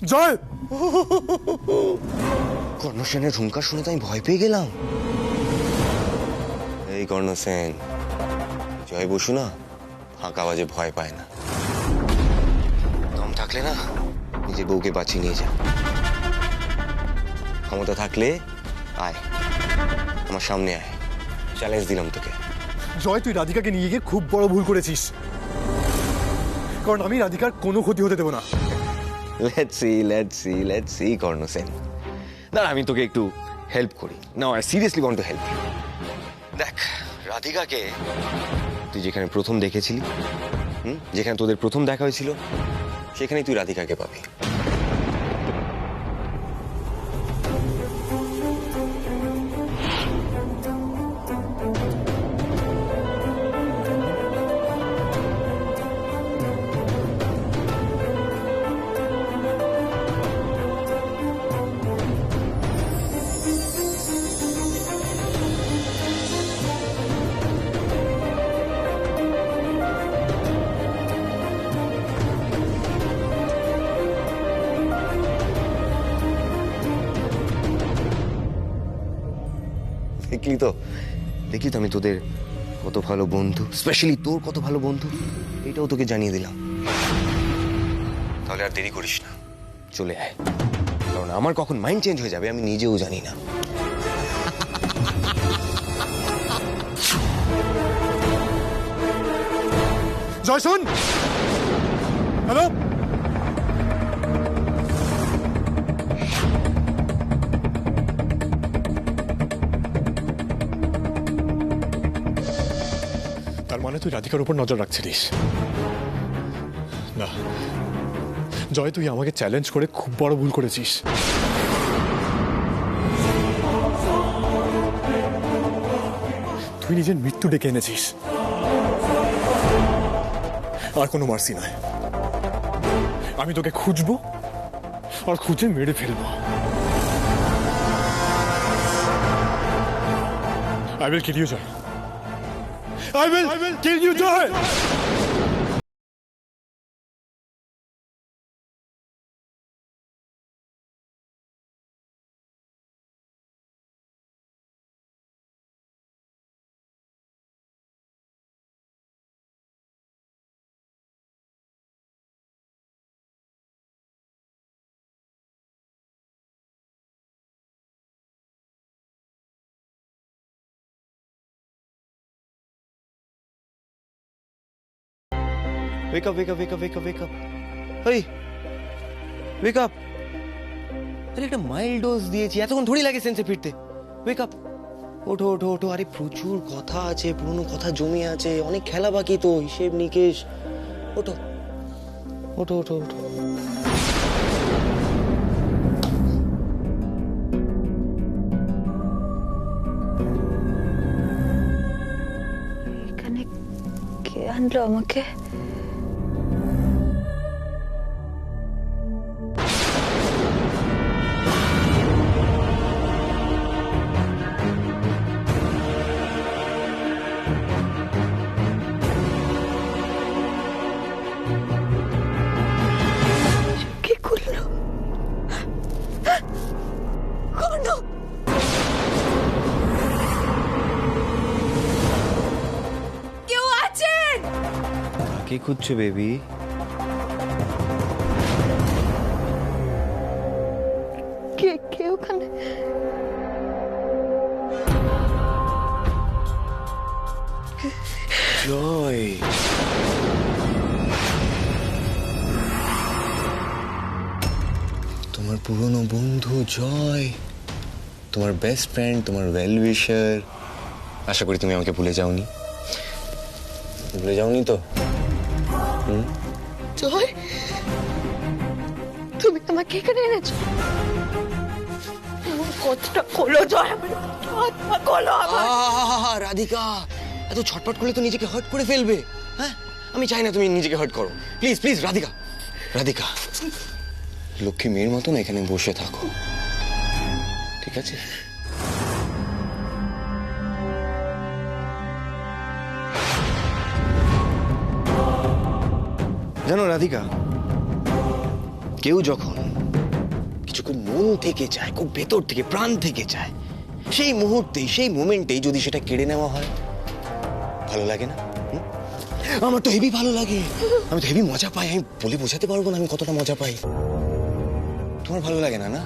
জয়, কর্ণ সেনের হুঙ্কার শুনে তো আমি ভয় পেয়ে গেলাম। এই কর্ণ সেন, জয় বসু না ফাঁকা বাজে ভয় পায় না। দম থাকলে না নিজের বউকে বাঁচিয়ে নিয়ে যা, ক্ষমতা থাকলে আয় আমার সামনে আয়, চ্যালেঞ্জ দিলাম তোকে। জয়, তুই রাধিকাকে নিয়ে গিয়ে খুব বড় ভুল করেছিস, কারণ আমি রাধিকার কোনো ক্ষতি হতে দেবো না। লেটস সি কর্ণ সেন, দাঁড়া আমি তোকে একটু হেল্প করি। না, I seriously want to help. দেখ, রাধিকাকে তুই যেখানে প্রথম দেখেছিলি, যেখানে তোদের প্রথম দেখা হয়েছিল, সেখানেই তুই রাধিকাকে পাবি। দেখলি তো আমি তোদের কত ভালো বন্ধু, স্পেশালি তোর কত ভালো বন্ধু, এটাও তোকে জানিয়ে দিলাম। তাহলে আর দেরি করিস না, চলে আয়, কারণ আমার কখন মাইন্ড চেঞ্জ হয়ে যাবে আমি নিজেও জানি না। জয় শোন, হ্যালো, তার মানে তুই রাধিকার উপর নজর রাখছিলিস না? জয়, তুই আমাকে চ্যালেঞ্জ করে খুব বড় ভুল করেছিস। তুই নিজের মৃত্যু ডেকে এনেছিস, আর কোনো মার্সি নয়। আমি তোকে খুঁজবো আর খুঁজে মেরে ফেলবো। I will kill you, Joy. I will kill you, Joy. Wake up. Hey, wake up. আরে একটা মাইল্ড ডোজ দিয়েছি, এতক্ষণ থোড়ি লাগে সেন্সে ফিরতে। Wake up. ওঠো। আরে প্রচুর কথা আছে, পুরনো কথা জমে আছে, অনেক খেলা বাকি তো, হিসেব নিকেশ। ওঠো। এখানে কে আনলো আমাকে? কি করলো? কেউ আছেন? কে খুঁজছো বেবি? কে ওখানে? জয়, তোমার পুরনো বন্ধু জয়, তোমার বেস্ট ফ্রেন্ড, তোমার ওয়েল উইশার। আশা করি তুমি আমাকে ভুলে যাওনি তো? জয়, তুমি আমাকে এখানে এনেছো? কতটা খোলো জয়, আমার খোলো। রাধিকা, এত ছটপট করলে তো নিজেকে হার্ট করে ফেলবে। হ্যাঁ, আমি চাই না তুমি নিজেকে হার্ট করো। প্লিজ রাধিকা, লক্ষ্মী মেয়ের মতো না এখানে বসে থাকো, ঠিক আছে? জানো রাধিকা, কেউ যখন কিছু খুব মন থেকে চায়, খুব ভেতর থেকে, প্রাণ থেকে চায়, সেই মুহূর্তেই, সেই মোমেন্টেই যদি সেটা কেড়ে নেওয়া হয়, ভালো লাগে না? হুম? আমার তো হেভি ভালো লাগে, আমি তো হেভি মজা পাই। আমি বলে বোঝাতে পারবো না আমি কতটা মজা পাই। তোমার ভালো লাগে না, না?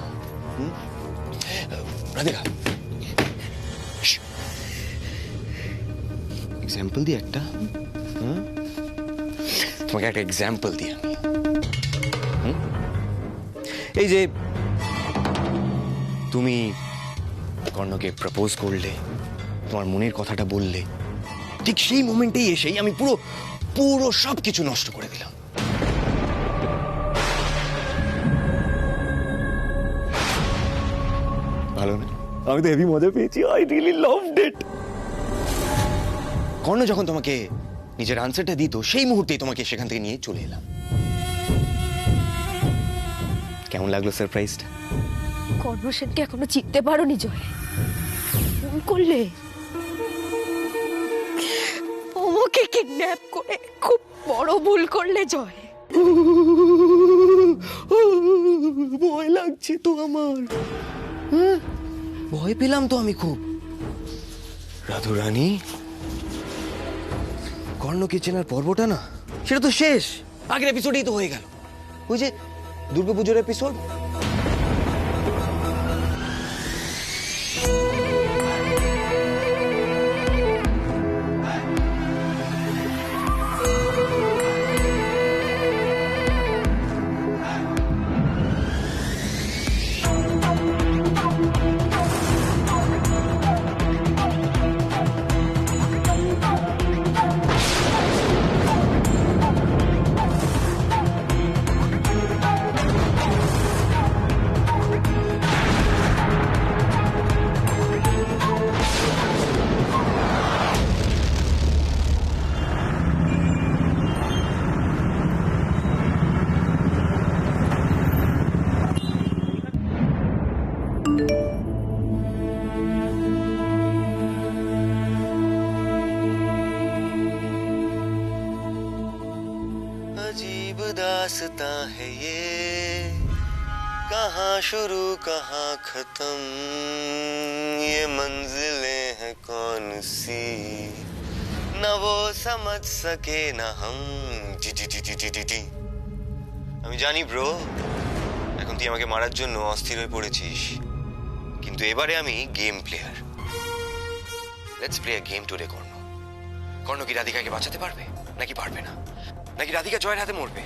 রাধিকা, এক্সাম্পল দিই একটা। তোমাকে একটা এক্সাম্পল দিই আমি। এই যে তুমি কর্ণকে প্রপোজ করলে, তোমার মনের কথাটা বললে, ঠিক সেই মোমেন্টেই এসেই আমি পুরো পুরো সবকিছু নষ্ট করে দিলাম। ভালো না? আমি তো হেভি মজা পেয়েছি। I really loved it. Karna যখন তোমাকে নিজের আনসারটা দিত, সেই মুহূর্তেই তোমাকে সেখান থেকে নিয়ে চলে এলাম। কেমন লাগলো সারপ্রাইজটা? কর্ণ সেনকে এখনো চিনতে পারোনি জয়? ভুল করলে। ওকে কিডন্যাপ করে খুব বড় ভুল করলে জয়। ভয় লাগছে তো আমার। ভয় পেলাম তো আমি খুব। রাধু রানী, কর্ণকে চেনার পর্বটা না, সেটা তো শেষ। আগের এপিসোডেই তো হয়ে গেল। ওই যে দুর্গাপুজোর এপিসোড। अजीब दास्तां है ये, कहाँ शुरू कहाँ खत्म, ये मंजिलें हैं कौन सी, न वो समझ सके न हम। জি জি জি জি জি জি জি। আমি জানি ব্রো, এখন তুই আমাকে মারার জন্য অস্থির হয়ে পড়েছিস, কিন্তু এবারে আমি game player. Let's play a game today. Karna, Karna কি রাধিকাকে বাঁচাতে পারবে নাকি পারবে না, নাকি রাধিকা জয়ের হাতে মরবে?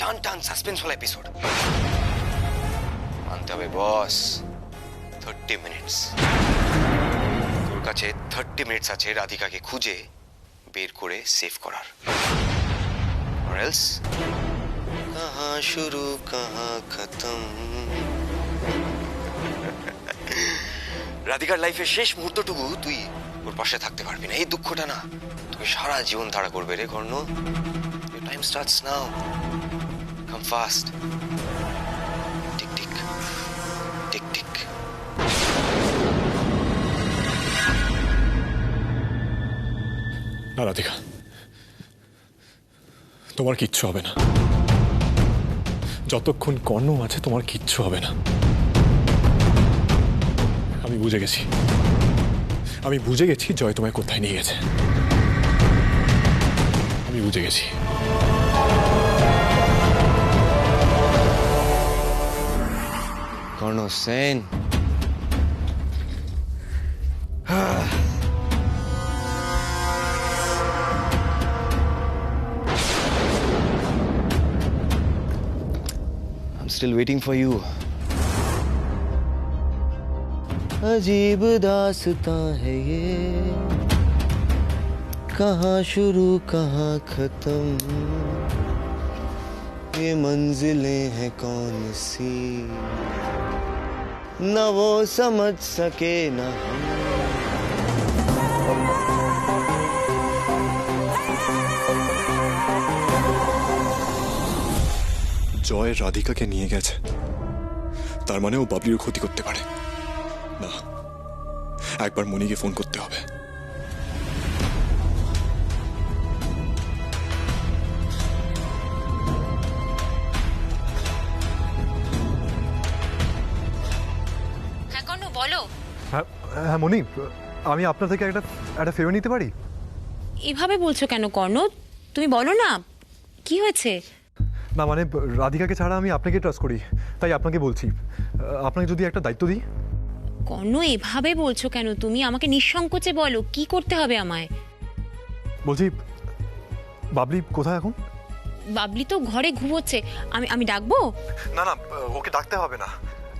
টান টান সাসপেন্স হল এপিসোড। মানতে হবে বস, 30 মিনিটস। তোর কাছে 30 মিনিটস আছে রাধিকাকে খুঁজে বের করে সেভ করার। or else कहाँ शुरू कहाँ खत्म। রাধিকার লাইফের শেষ মুহূর্তটুকু তুই ওর পাশে থাকতে পারবি না। এই দুঃখটা না তোকে সারা জীবন তাড়া করবে রে কর্ণ। Your time starts now. Come fast. Tick tick. Tick tick. না রাধিকা, তোমার কিচ্ছু হবে না। যতক্ষণ কর্ণ আছে তোমার কিচ্ছু হবে না। আমি বুঝে গেছি, আমি বুঝে গেছি জয় তোমায় কোথায় নিয়ে গেছে। আমি বুঝে গেছি। কর্ণ Sen, I'm still waiting for you. अजीब दास्तां है ये, कहाँ शुरू कहाँ खत्म, ये मंजिलें हैं कौन सी, न वो समझ सके न हम। জয় রাধিকাকে নিয়ে গেছে, তার মানে ও বাবলির ক্ষতি করতে পারে না। একবার মনিকে ফোন করতে হবে। বলো। হ্যাঁ হ্যাঁ মনি, আমি আপনার থেকে একটা ফেভার নিতে পারি? এভাবে বলছো কেন কর্ণ? তুমি বলো না, কি হয়েছে? না মানে রাধিকাকে ছাড়া আমি আপনাকে ট্রাস্ট করি, তাই আপনাকে বলছি। আপনাকে যদি একটা দায়িত্ব দিই। কর্ণ এভাবে বলছো কেন তুমি? আমাকে নিঃসংকোচে বলো কি করতে হবে আমায়। বলছি, বাবলি কোথায় এখন? বাবলি তো ঘরে ঘুমোচ্ছে। আমি ডাকবো? না না, ওকে ডাকতে হবে না,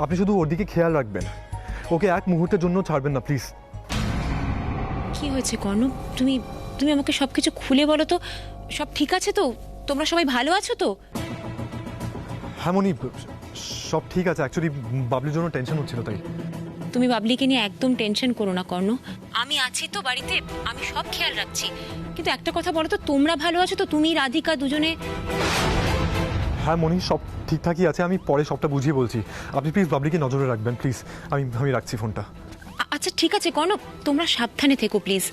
আপনি শুধু ওর দিকে খেয়াল রাখবেন, ওকে এক মুহূর্তের জন্য ছাড়বেন না প্লিজ। কি হয়েছে কর্ণ? তুমি তুমি আমাকে সবকিছু খুলে বলো তো। সব ঠিক আছে তো? তোমরা সবাই ভালো আছো তো? হ্যাঁ মনি, সব ঠিক আছে। অ্যাকচুয়ালি বাবলির জন্য টেনশন হচ্ছিল তাই। তুমি বাবলিকে নিয়ে একদম টেনশন করো না কর্ণ, আমি আছি তো বাড়িতে, আমি সব খেয়াল রাখছি। কিন্তু একটা কথা বলো তো, তোমরা ভালো আছো তো? তুমি রাধিকা দুজনে? হ্যাঁ মনি, সব ঠিকঠাকই আছে, আমি পরে সবটা বুঝিয়ে বলছি। আপনি প্লিজ বাবলিকে নজরে রাখবেন প্লিজ। আমি রাখছি ফোনটা। আচ্ছা ঠিক আছে কর্ণ, তোমরা সাবধানে থেকো প্লিজ।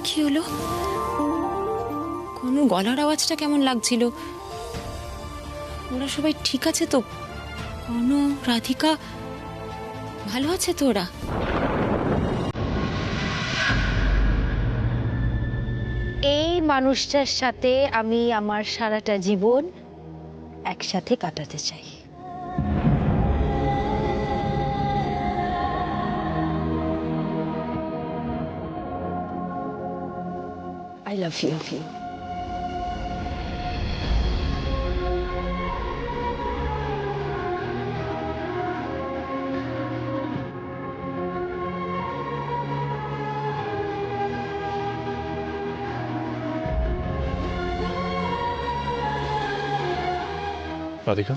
কি হলো? কোনো গলার আওয়াজটা কেমন লাগছিল? ওরা সবাই ঠিক আছে তো? কোনো রাধিকা ভালো আছে তো ওরা? এই মানুষটার সাথে আমি আমার সারাটা জীবন একসাথে কাটাতে চাই। I love you. Radhika,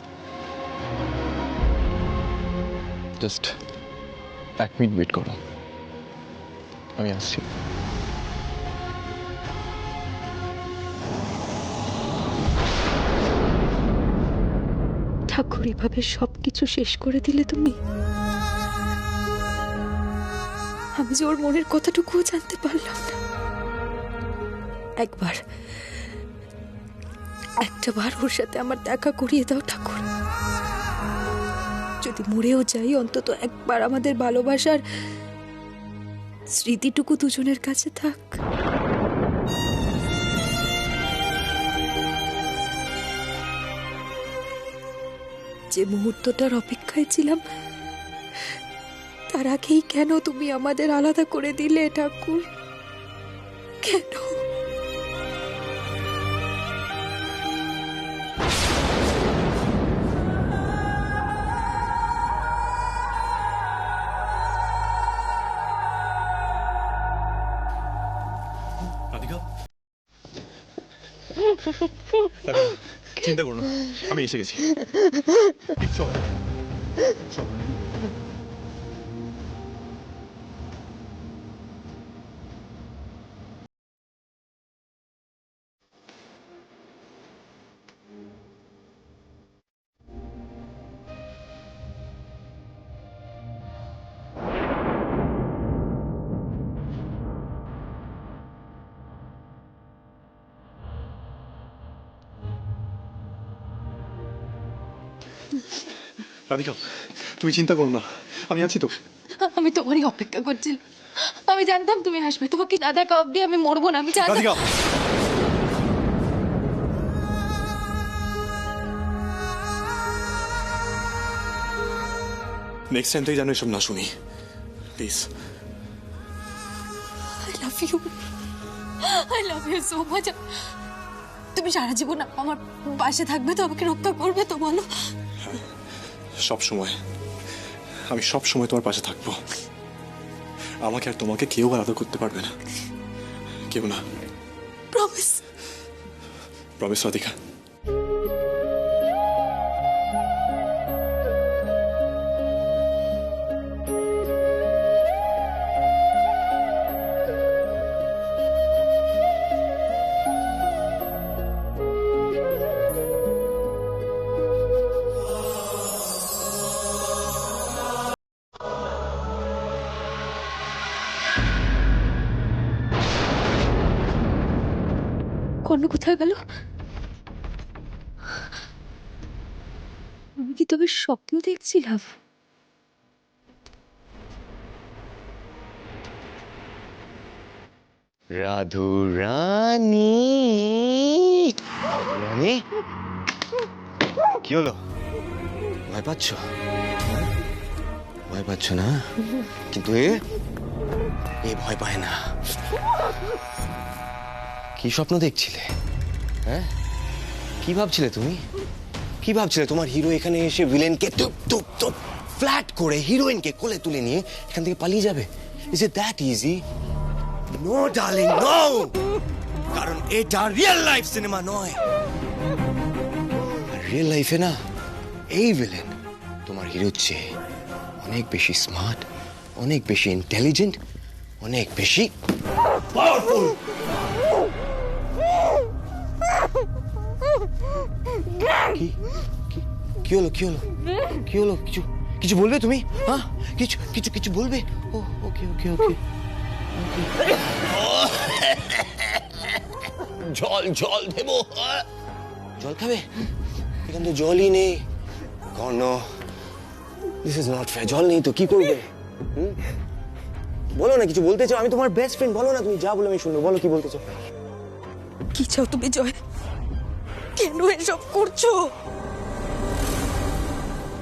just এক মিনিট ওয়েট করো, আমি আসছি। ঠাকুর এভাবে সবকিছু শেষ করে দিলে তুমি? আমি যে ওর মনের কথাটুকুও জানতে পারলাম না। একটাবার ওর সাথে আমার দেখা করিয়ে দাও ঠাকুর। যদি মরেও যাই, অন্তত একবার আমাদের ভালোবাসার স্মৃতিটুকু দুজনের কাছে থাক। যে মুহূর্তটার অপেক্ষায় ছিলাম, তার আগেই কেন তুমি আমাদের আলাদা করে দিলে ঠাকুর? কেন? রাধিকা, চিন্তা করো না, আমি এসে গেছি। চল চল। রাধিকা, তুমি চিন্তা করো না, আমি আছি তো। আমি তোমারই অপেক্ষা করছিলাম। আমি জানতাম তুমি আসবে। তোমাকে না দেখা অব্দি আমি মরবো না। আমি জানতাম। রাধিকা, নেক্সট টাইম থেকে যেন এসব না শুনি please. I love you. I love you so much. তুমি সারা জীবন আমার পাশে থাকবে তো? আমাকে রক্ষা করবে তো? বলো। সব সময়, আমি সব সময় তোমার পাশে থাকবো। আমাকে আর তোমাকে কেউ আলাদা করতে পারবে না, কেউ না। প্রমিস। প্রমিস রাধিকা। কর্ণ কোথায় গেল? আমি কি তবে স্বপ্ন দেখছিলাম? রাধু রানী, রানী কি হলো? ভয় পাচ্ছ? ভয় পাচ্ছ না? কিন্তু এ ভয় পায় না। কি স্বপ্ন দেখছিলে? হ্যাঁ, কি ভাবছিলে তুমি? কি ভাবছিলে তোমার হিরো এখানে এসে ভিলেনকে টুপ টুপ টুপ ফ্ল্যাট করে হিরোইনকে কোলে তুলে নিয়ে এখান থেকে পালিয়ে যাবে? Is it that easy? No darling, no. কারণ এটা রিয়েল লাইফ সিনেমা নয়। রিয়েল লাইফে না এই ভিলেন তোমার হিরোর চেয়ে অনেক বেশি স্মার্ট, অনেক বেশি ইন্টেলিজেন্ট, অনেক বেশি পাওয়ারফুল। কি কি কি হলো? কি হলো? কি হলো? কিছু কিছু বলবে তুমি? হ্যাঁ, কিছু কিছু কিছু বলবে? ও ওকে ওকে ওকে। জল জল দেবো? জল খাবে? এখানে তো জলই নেই। কর্ণ, দিস ইজ নট ফেয়ার। জল নেই তো কি করবে? বলো না, কিছু বলতে চাও? আমি তোমার বেস্ট ফ্রেন্ড, বলো না, তুমি যা বলো আমি শুনবো। বলো কি বলতে চাও? কি চাও তুমি জয়? কেন এসব করছো?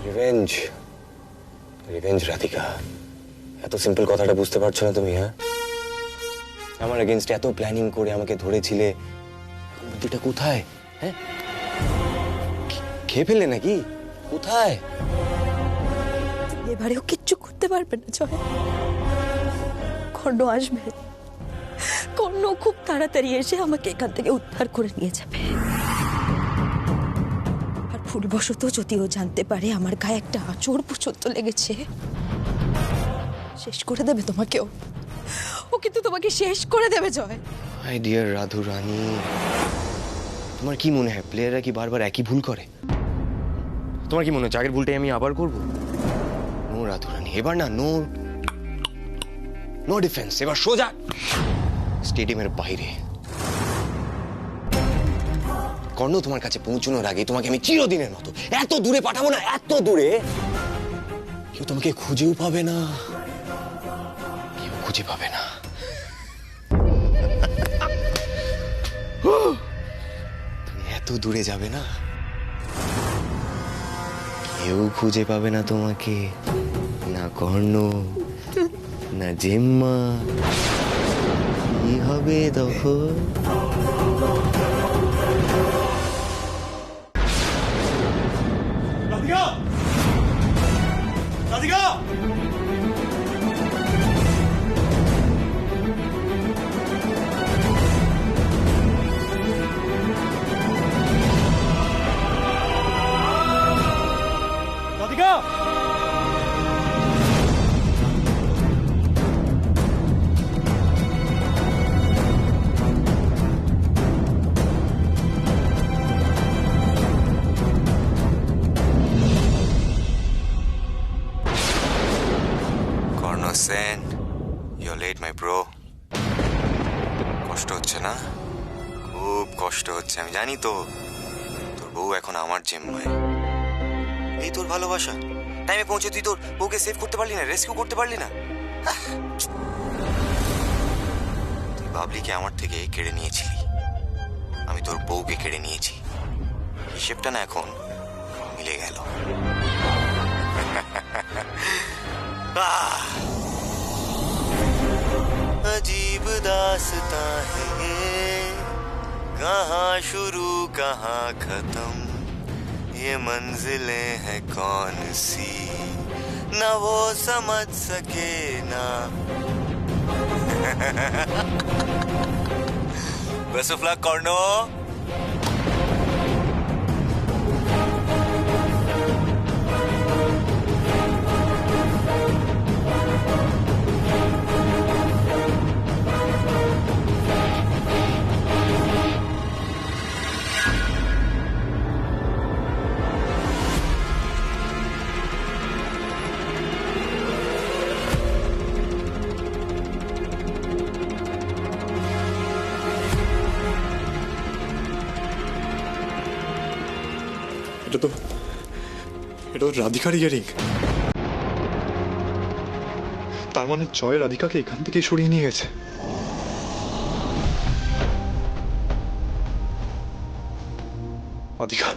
Revenge, revenge Radhika. এত সিম্পল কথাটা বুঝতে পারছো না তুমি? হ্যাঁ, আমার এগেইনস্ট এত প্ল্যানিং করে আমাকে ধরেছিলে, বুদ্ধিটা কোথায়? হ্যাঁ, খেয়ে ফেললে নাকি? কোথায়? এবারেও কিচ্ছু করতে পারবে না জয়। কর্ণ আসবে, কর্ণ খুব তাড়াতাড়ি এসে আমাকে এখান থেকে উদ্ধার করে নিয়ে যাবে। আর ভুলবশত যদি ও জানতে পারে আমার গায়ে একটা আঁচড় পর্যন্ত লেগেছে, শেষ করে দেবে তোমাকেও। ও কিন্তু তোমাকে শেষ করে দেবে জয়। মাই ডিয়ার রাধু রানী, তোমার কি মনে হয় প্লেয়াররা কি বারবার একই ভুল করে? তোমার কি মনে হচ্ছে আগের ভুলটাই আমি আবার করবো? নো রাধু রানী, এবার না, নো নো ডিফেন্স। এবার সোজা স্টেডিয়ামের বাইরে। কর্ণ তোমার কাছে পৌঁছানোর আগে তোমাকে আমি চিরদিনের মতো এত দূরে পাঠাবো না, এত দূরে কেউ তোমাকে খুঁজেও পাবে না, কেউ খুঁজে পাবে না। তুমি এত দূরে যাবে না, কেউ খুঁজে পাবে না তোমাকে, না কর্ণ না জেম্মা। কি হবে তখন? Radhika, Radhika, Radhika. Karna Sen, you let my bro. কষ্ট হচ্ছে না? খুব কষ্ট হচ্ছে, আমি জানি তো। তোর বউ এখন আমার জিম্মায়। এই তোর ভালোবাসা, টাইমে পৌঁছে তুই তোর বউকে সেভ করতে পারলি না, রেস্কিউ করতে পারলি না। তুই বাবলিকে আমার থেকে কেড়ে নিয়েছিলি, আমি তোর বউকে কেড়ে নিয়েছি। হিসেবটা না এখন মিলে গেল। अजीब दास्तां है ये, कहाँ शुरू कहाँ खत्म, ये मंजिलें हैं कौन सी, न वो समझ सके ना। Best of luck Karna. এটা তো রাধিকার ইয়ারিং। তার মানে জয় রাধিকাকে এখান থেকে সরিয়ে নিয়ে গেছে। রাধিকা